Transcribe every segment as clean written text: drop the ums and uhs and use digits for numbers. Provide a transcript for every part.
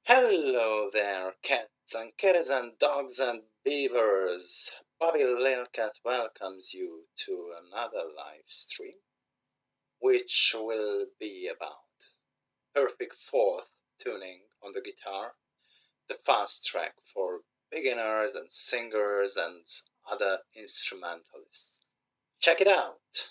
Hello there, cats and kitties and dogs and beavers. Bobby Lil Cat welcomes you to another live stream, which will be about perfect fourth tuning on the guitar, the fast track for beginners and singers and other instrumentalists. Check it out!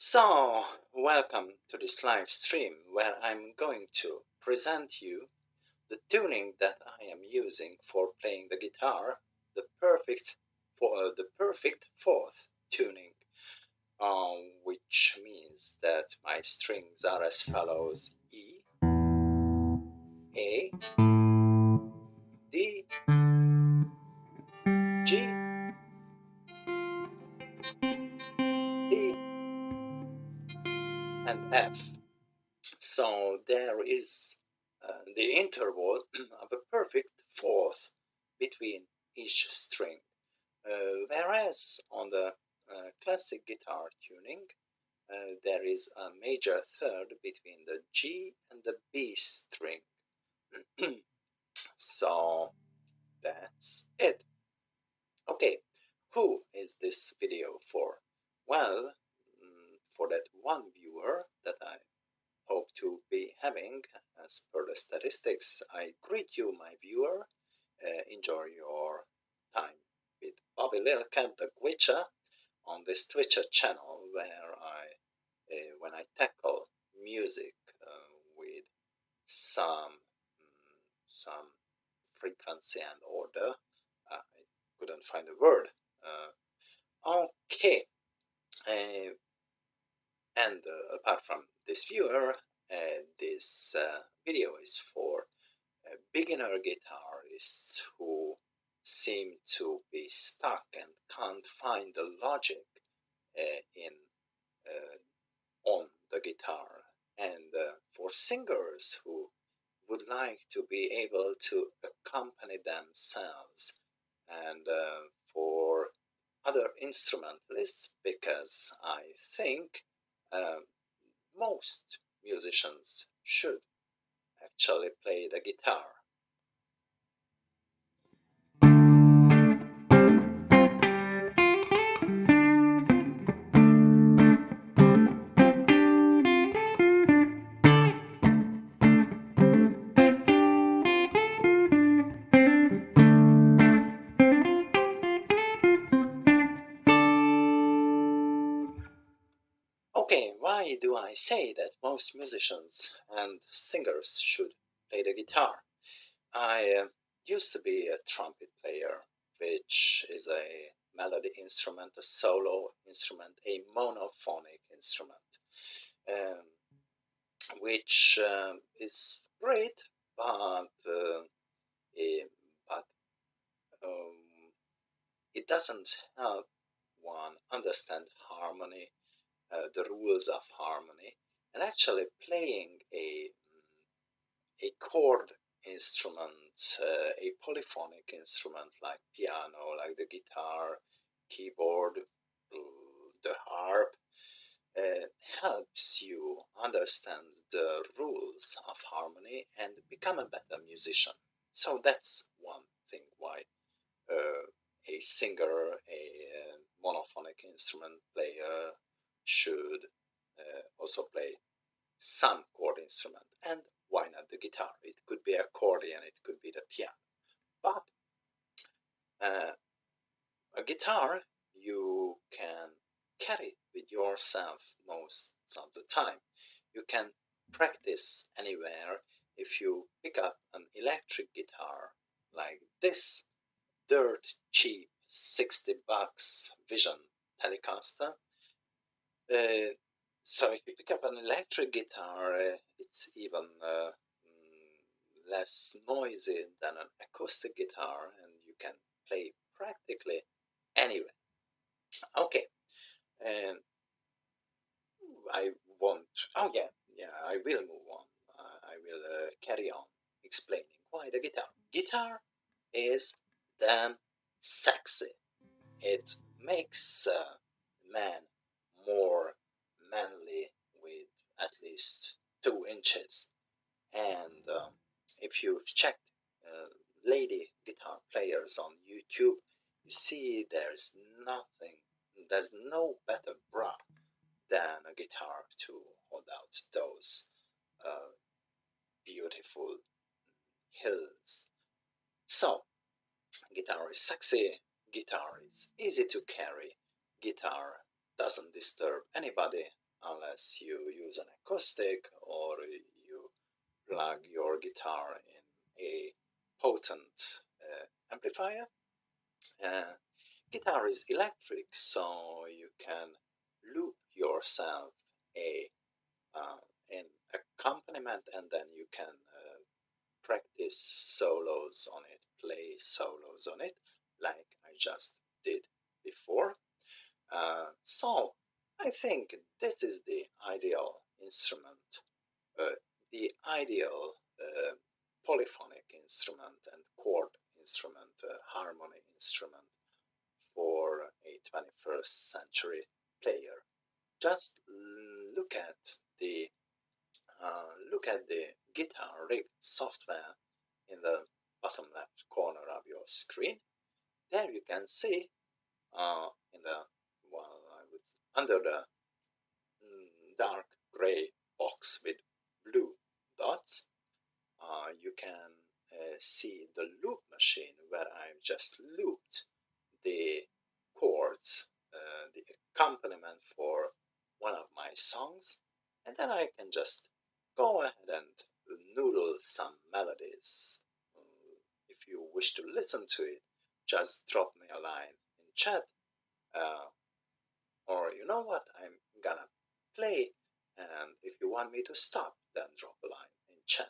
So, welcome to this live stream where I'm going to present you the tuning that I am using for playing the guitar, the perfect fourth tuning, which means that my strings are as follows: E, A, D, G, C, and F. So there is the interval of a perfect fourth between each string. Whereas on the classic guitar tuning, there is a major third between the G and the B string. So that's it. Okay, who is this video for? Well, for that one viewer that I hope to be having as per the statistics. I greet you, my viewer. Enjoy your time with Bobby Lil Cat the Gwitcher on this Twitcher channel where when I tackle music with some frequency and order. I couldn't find a word. Okay, and apart from this viewer, this video is for beginner guitarists who seem to be stuck and can't find the logic in on the guitar, and for singers who would like to be able to accompany themselves, and for other instrumentalists, because I think most musicians should actually play the guitar. why do I say that most musicians and singers should play the guitar? I used to be a trumpet player, which is a melody instrument, a solo instrument, a monophonic instrument, um, which is great, but eh, but um, it doesn't help one understand harmony, the rules of harmony, and actually playing a chord instrument, a polyphonic instrument like piano, like the guitar, keyboard, the harp, uh, helps you understand the rules of harmony and become a better musician. So that's one thing why a singer, a monophonic instrument player should also play some chord instrument. And why not the guitar? It could be accordion, it could be the piano. But uh, a guitar you can carry with yourself most of the time. You can practice anywhere. If you pick up an electric guitar like this dirt cheap $60 Vision Telecaster, so if you pick up an electric guitar, it's even less noisy than an acoustic guitar, and you can play practically anywhere. Okay, and I won't. Oh yeah, I will move on. I will carry on explaining why the guitar. Guitar is damn sexy. It makes man more manly with at least 2 inches. And if you've checked lady guitar players on YouTube, you see there's no better bra than a guitar to hold out those uh, beautiful hills. So, guitar is sexy, guitar is easy to carry, guitar doesn't disturb anybody unless you use an acoustic or you plug your guitar in a potent amplifier. Uh, Guitar is electric, so you can loop yourself a an accompaniment, and then you can practice solos on it, play solos on it, like I just did before. So I think this is the ideal instrument, uh, the ideal polyphonic instrument and chord instrument, harmony instrument for a 21st century player. Just look at the guitar rig software in the bottom left corner of your screen. There you can see in the I would under the dark gray box with blue dots, you can see the loop machine where I've just looped the chords, the accompaniment for one of my songs, and then I can just go ahead and noodle some melodies. If you wish to listen to it, just drop me a line in chat, uh, or you know what, I'm gonna play, and if you want me to stop, then drop a line in chat.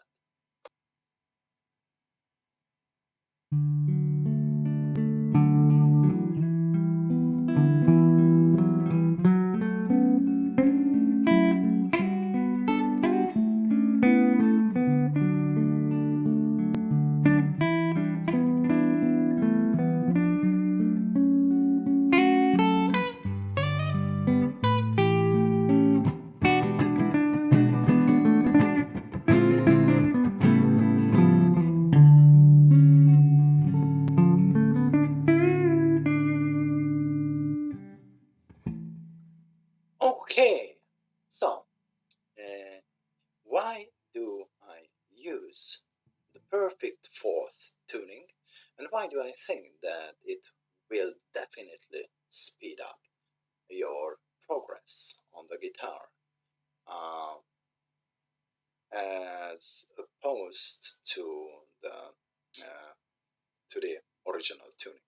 Okay, so why do I use the perfect fourth tuning, and why do I think that it will definitely speed up your progress on the guitar? uh, as opposed uh, to the original tuning.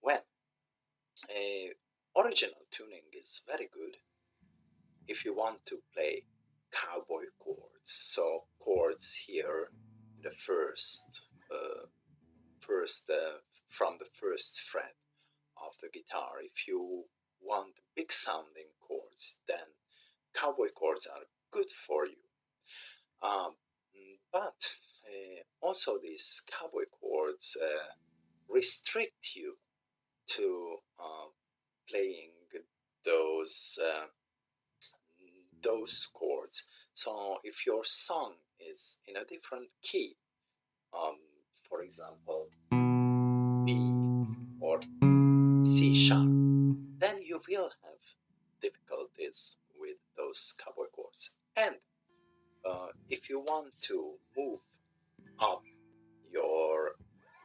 When a original tuning is very good if you want to play cowboy chords. So chords here, the first from the first fret of the guitar. If you want big sounding chords, then cowboy chords are good for you. But also these cowboy chords restrict you to playing those those chords. So if your song is in a different key, for example B or C sharp, then you will have difficulties with those cowboy chords. And if you want to move up your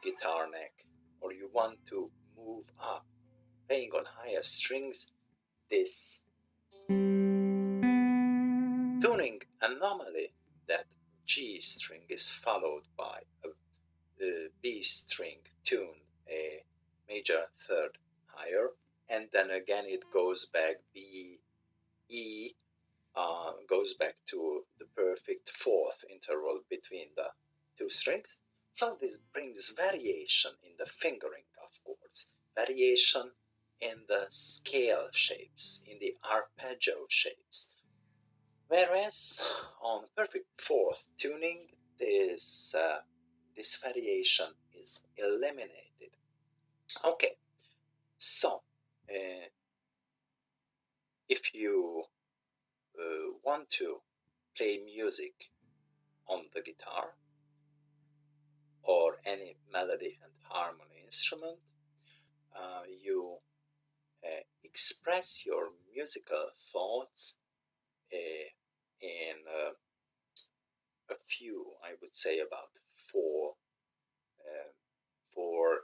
guitar neck, or you want to move up playing on higher strings, this tuning anomaly, that G string is followed by a B string tuned a major third higher, and then again it goes back B, E, goes back to the perfect fourth interval between the two strings. So this brings variation in the fingering of chords, variation in the scale shapes, in the arpeggio shapes. Whereas on perfect fourth tuning, this variation is eliminated. Okay, so if you want to play music on the guitar or any melody and harmony instrument, you express your musical thoughts in a few, I would say about four, uh, four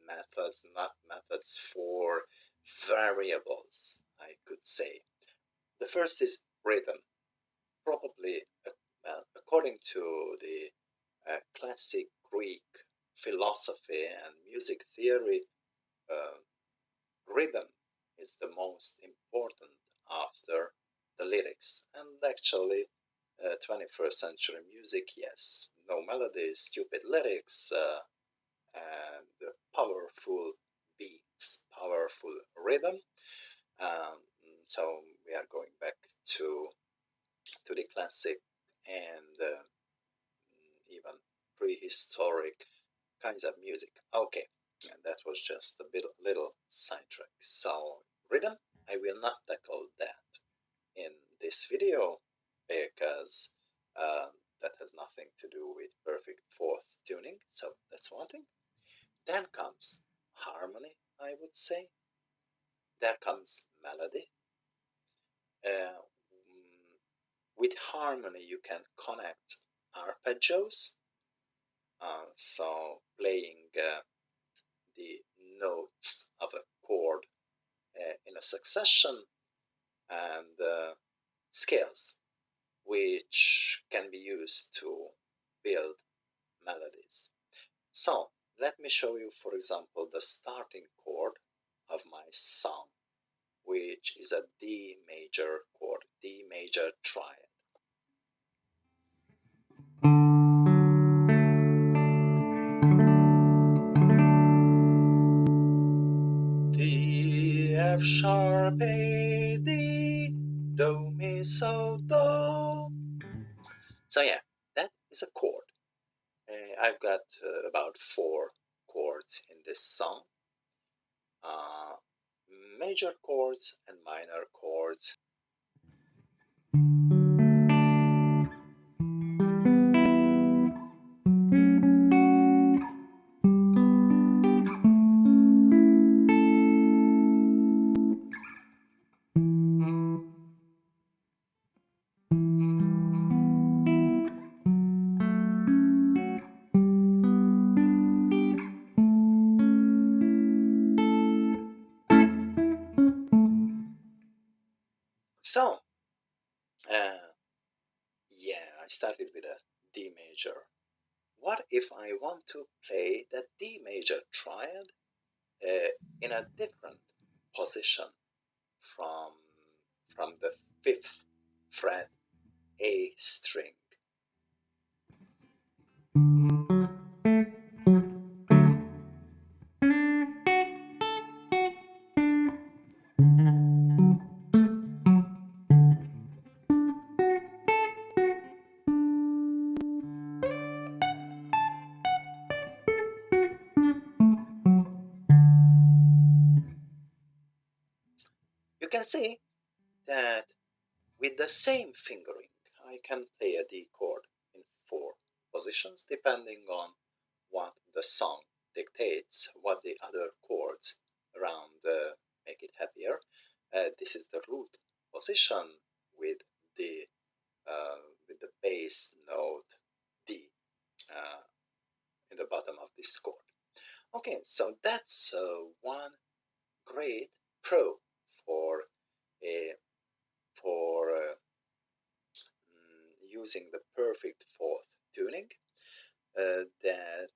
methods, not methods, four variables, I could say. The first is rhythm. Probably, according to the classic Greek philosophy and music theory, uh, rhythm is the most important after the lyrics. And actually, 21st century music, yes, no melodies, stupid lyrics, and powerful beats, powerful rhythm. Um, so we are going back to the classic and even prehistoric kinds of music. Okay, and that was just a little sidetrack. So rhythm, I will not tackle that in this video because that has nothing to do with perfect fourth tuning. So that's one thing. Then comes harmony, I would say. There comes melody. Uh, with harmony, you can connect arpeggios. So playing the notes of a chord in a succession, and scales, which can be used to build melodies. So let me show you, for example, the starting chord of my song, which is a D major chord, D major triad. D, F sharp, A, D, Do, Mi, So, Do. So yeah, that is a chord. I've got about four chords in this song. Major chords and minor chords. So, yeah, I started with a D major. What if I want to play the D major triad in a different position from the fifth fret A string? You can see that with the same fingering, I can play a D chord in 4 positions depending on what the song dictates, what the other chords around make it happier. This is the root position with the bass note D in the bottom of this chord. Okay, so that's one great pro for using the perfect fourth tuning, that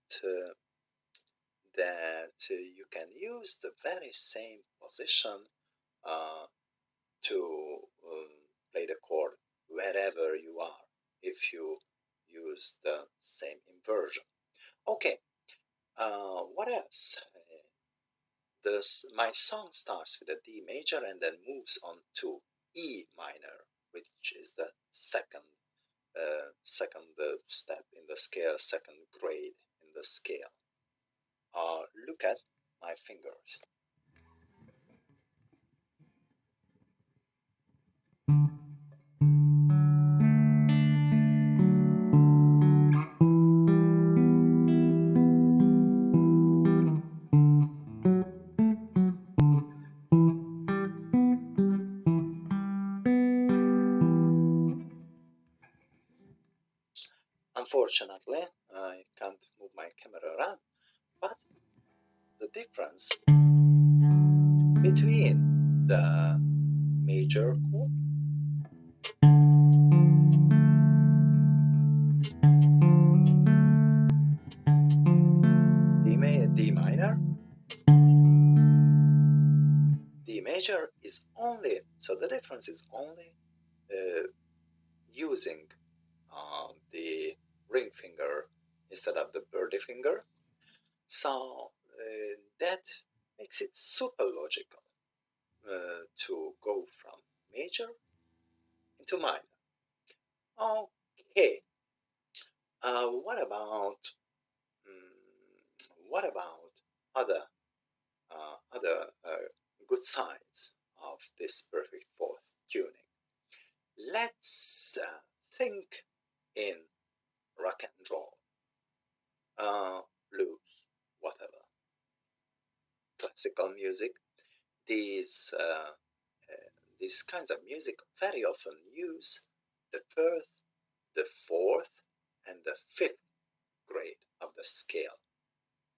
you can use the very same position uh, to play the chord wherever you are if you use the same inversion. Okay, what else? My song starts with a D major and then moves on to E minor, which is the second step in the scale, second grade in the scale. Look at my fingers. Unfortunately, I can't move my camera around, but the difference between the major chord D minor, D major is only, so the difference is only using the ring finger instead of the birdie finger. So that makes it super logical to go from major into minor. Okay, what about other good sides of this perfect fourth tuning? Let's think in rock and roll, blues, whatever, classical music. These these kinds of music very often use the first, the fourth, and the fifth grade of the scale.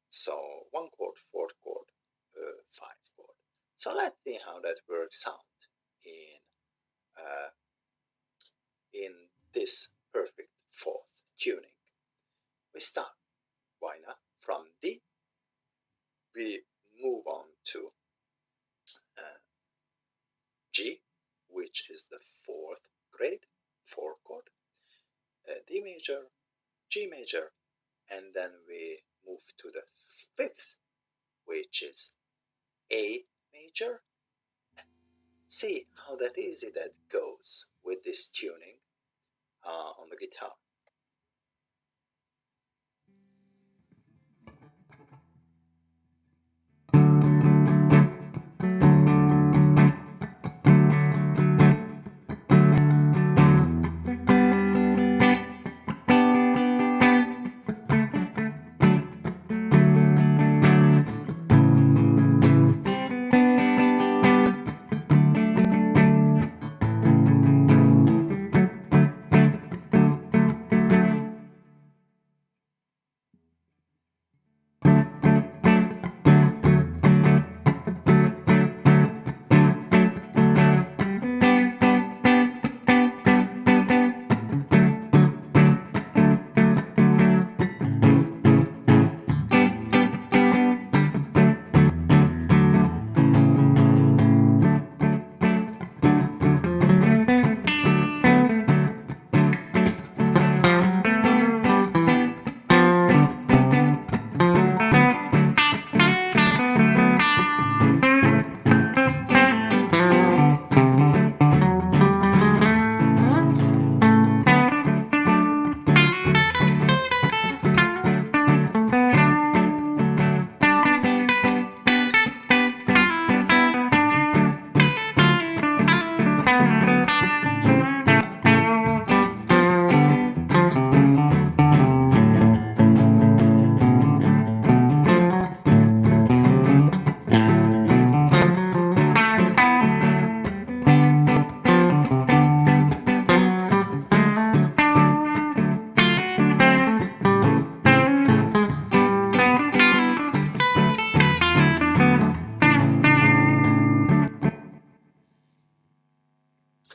So 1 chord, 4th chord, 5th chord. So let's see how that works out in this perfect fourth tuning. We start, why not, from D. We move on to G, which is the 4th grade, 4th chord, D major, G major, and then we move to the 5th, which is A major. See how that easy that goes with this tuning on the guitar.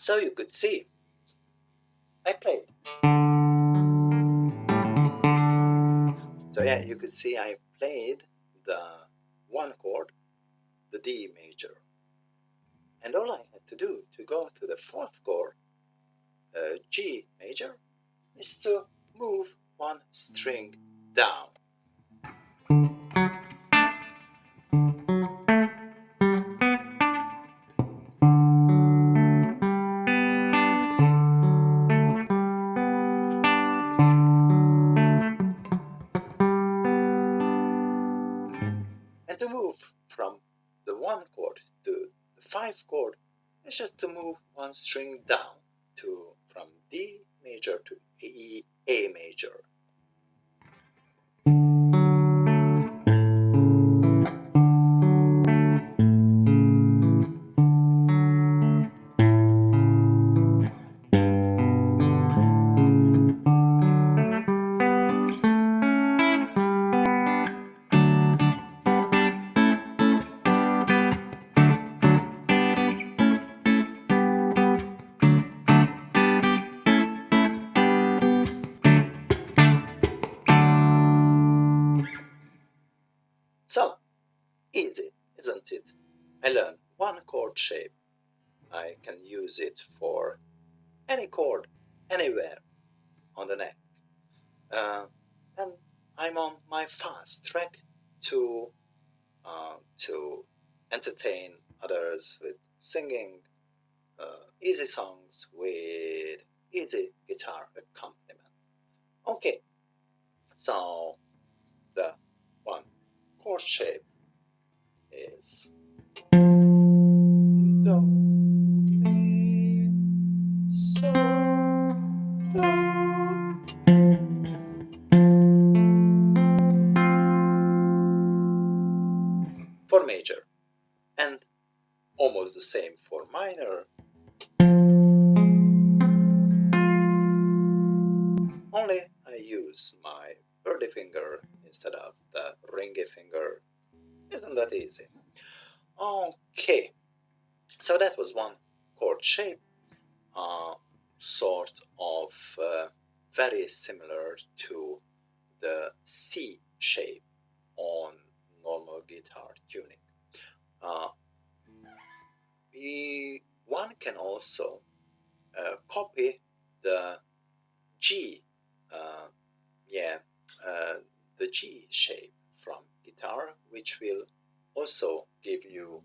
So you could see I played. So yeah, you could see I played the one chord, the D major. And all I had to do to go to the fourth chord, G major, is to move one string down. And to move from the one chord to the five chord is just to move one string down from D major to A major. So, easy, isn't it? I learned one chord shape. I can use it for any chord, anywhere on the neck. And I'm on my fast track to entertain others with singing easy songs with easy guitar accompaniment. Okay, so the one chord shape is Do, Mi, Sol, La. For major, and almost the same for minor. Only I use my birdie finger instead of the ringy finger. Isn't that easy? Okay, so that was one chord shape, sort of very similar to the C shape on normal guitar tuning. One can also copy the G, uh, yeah, the G shape from guitar, which will also give you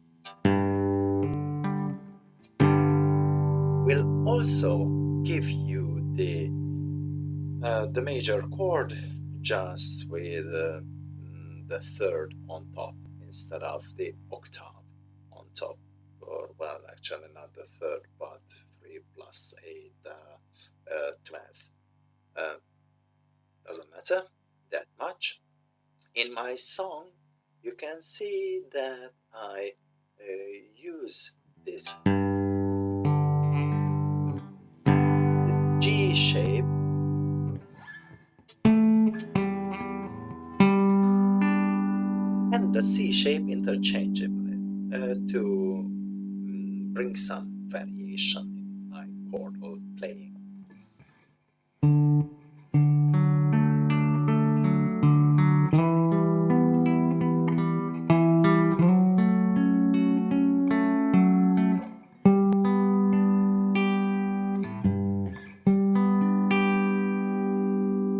the major chord just with the third on top instead of the octave on top. Or, well, actually not the third, but 3 plus 8, 12. Doesn't matter that much. In my song, you can see that I use this G shape and the C shape interchangeably to bring some variation in my chordal playing.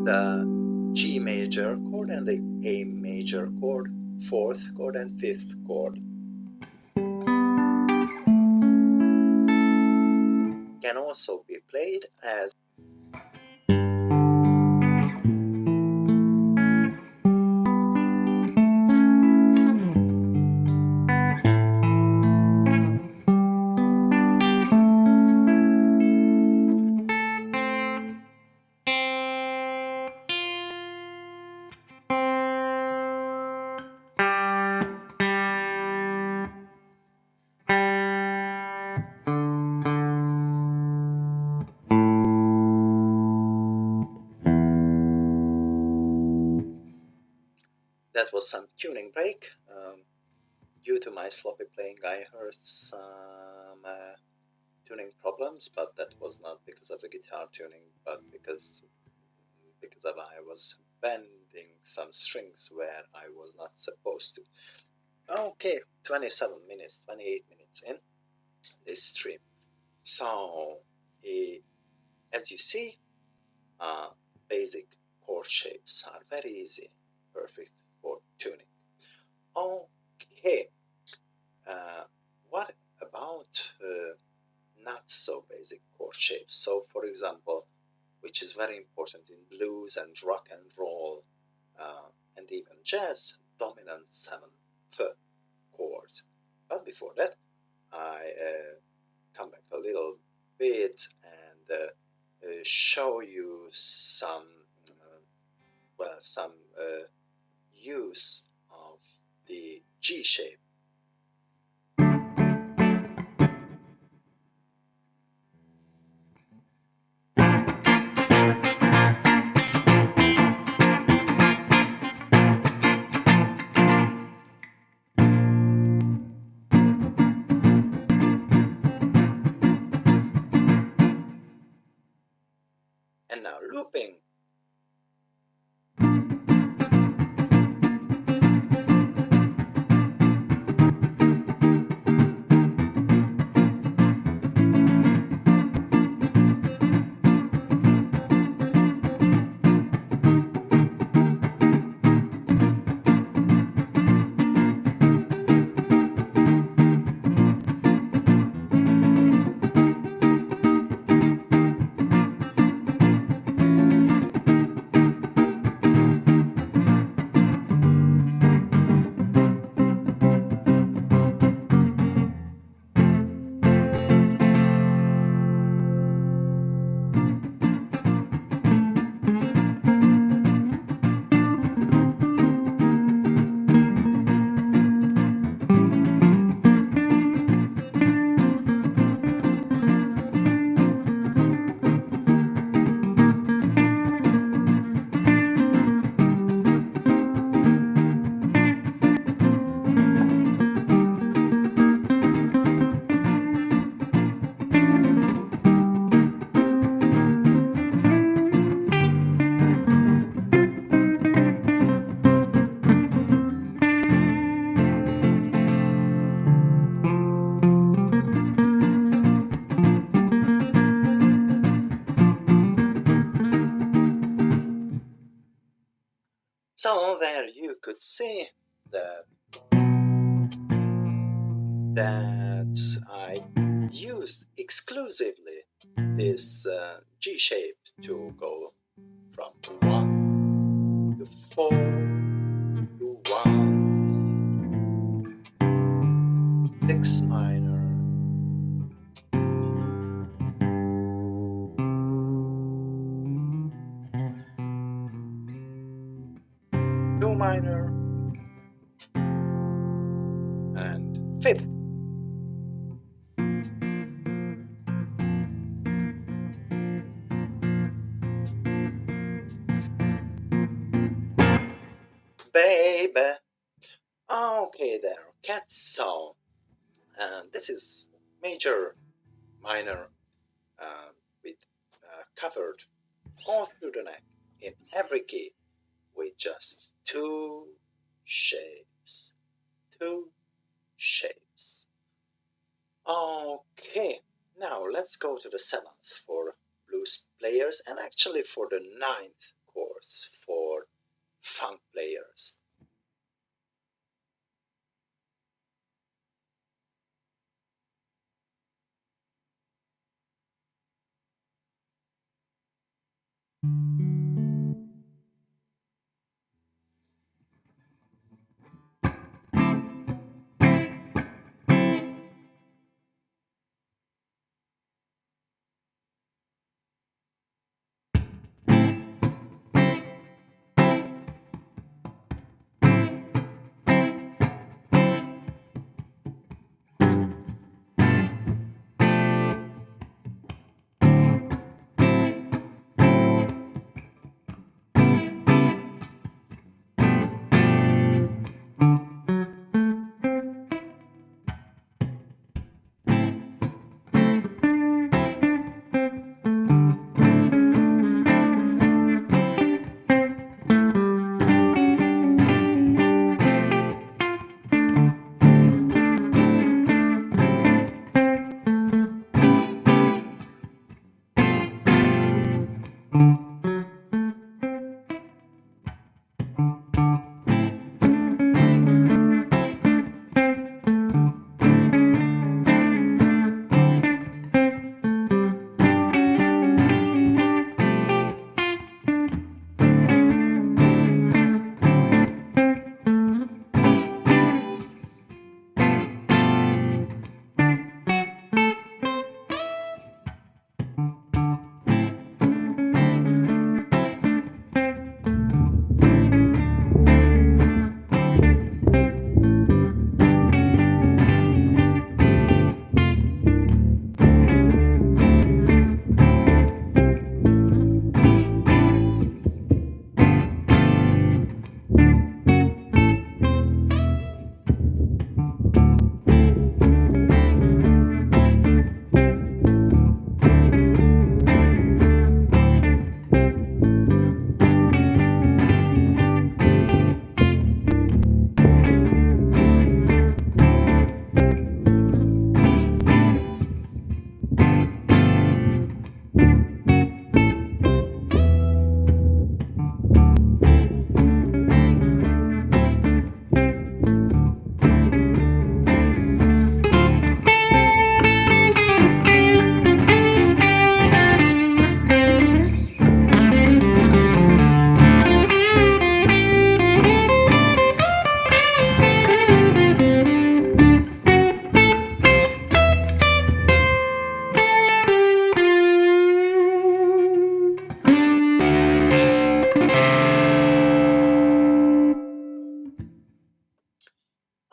The G major chord and the A major chord, fourth chord and fifth chord, can also be played as that was some tuning break. Due to my sloppy playing, I heard some tuning problems, but that was not because of the guitar tuning, but because of I was bending some strings where I was not supposed to. Okay, 27 minutes, 28 minutes in this stream. So, as you see, basic chord shapes are very easy, perfect for tuning. Okay, what about not so basic chord shapes? So, for example, which is very important in blues and rock and roll and even jazz, dominant 7th chords. But before that, I come back a little bit and show you some use of the G shape. And now looping. So there you could see that I used exclusively this G shape to go from 1 to 4 to 1, 6 minor, 2 minor, and 5th. Baby. Okay, there. Cat song. And this is major, minor, with covered all through the neck in every key with just 2 shapes. 2 shapes. Okay, now let's go to the 7th for blues players and actually for the 9th chords for funk players.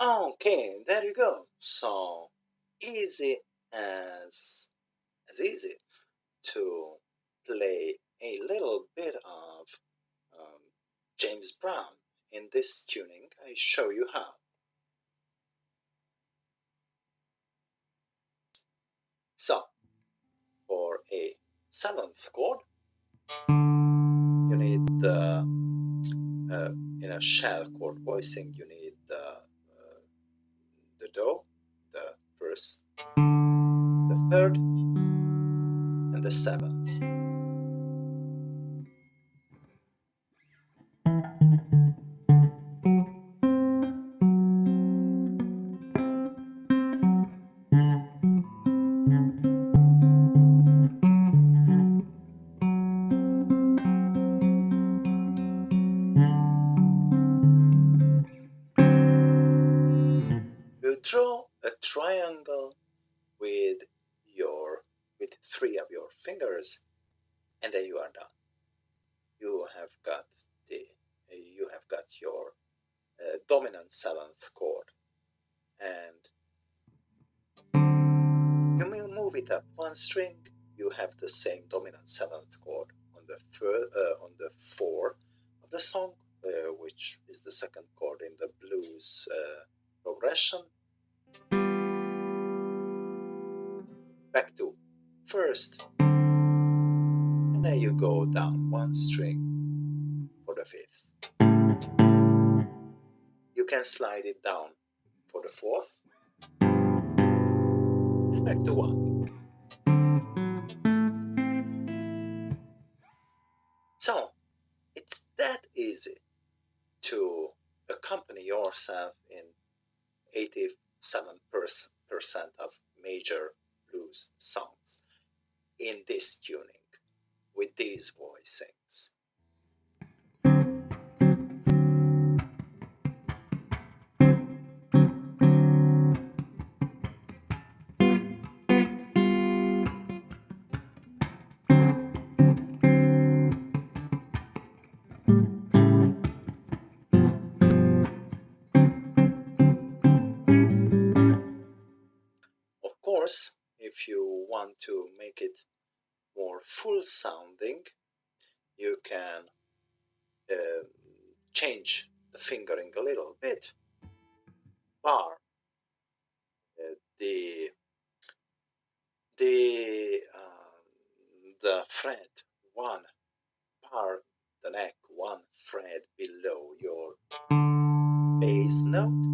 Okay, there you go. So easy as easy to play a little bit of um, James Brown. In this tuning, I show you how. So, for a seventh chord, you need in a shell chord voicing, you need the do, the first, the third, and the seventh. You draw a triangle with with three of your fingers, and then you are done. You have got your dominant seventh chord, and you move it up one string. You have the same dominant seventh chord on the four of the song, which is the second chord in the blues progression. Back to first, and then you go down one string for the fifth. You can slide it down for the fourth, and back to one. So it's that easy to accompany yourself in 87% of major blues songs in this tuning with these voicings. Of course, if you want to make it more full sounding, you can change the fingering a little bit. Bar the the fret one bar the neck one fret below your bass note.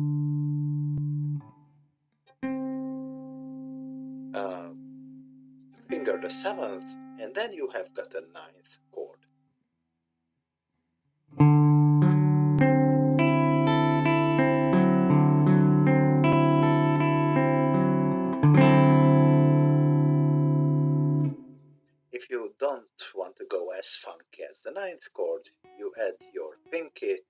Finger the seventh, and then you have got a ninth chord. If you don't want to go as funky as the ninth chord, you add your pinky,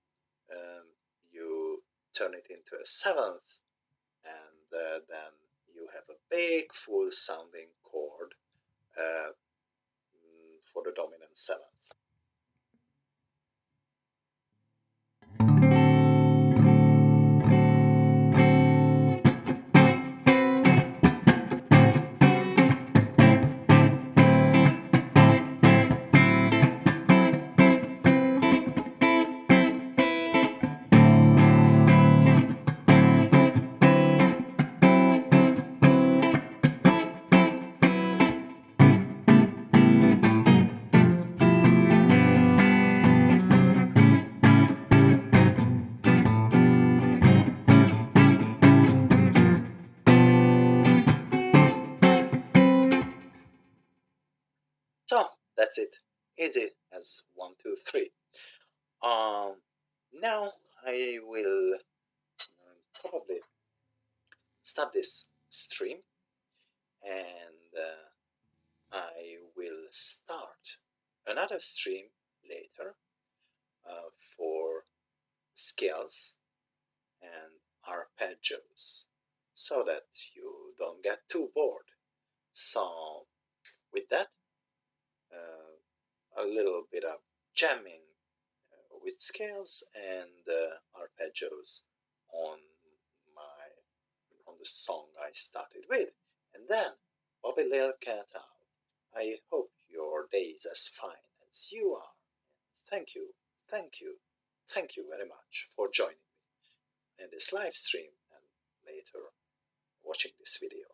you turn it into a seventh, and then you have a big full sounding chord for the dominant seventh. So that's it. Easy as 1, 2, 3. Now I will probably stop this stream, and I will start another stream later for scales and arpeggios so that you don't get too bored. So with that, a little bit of jamming with scales and arpeggios on the song I started with, and then Bobby Lil Cat out. I hope your day is as fine as you are. Thank you, thank you, thank you very much for joining me in this live stream and later watching this video.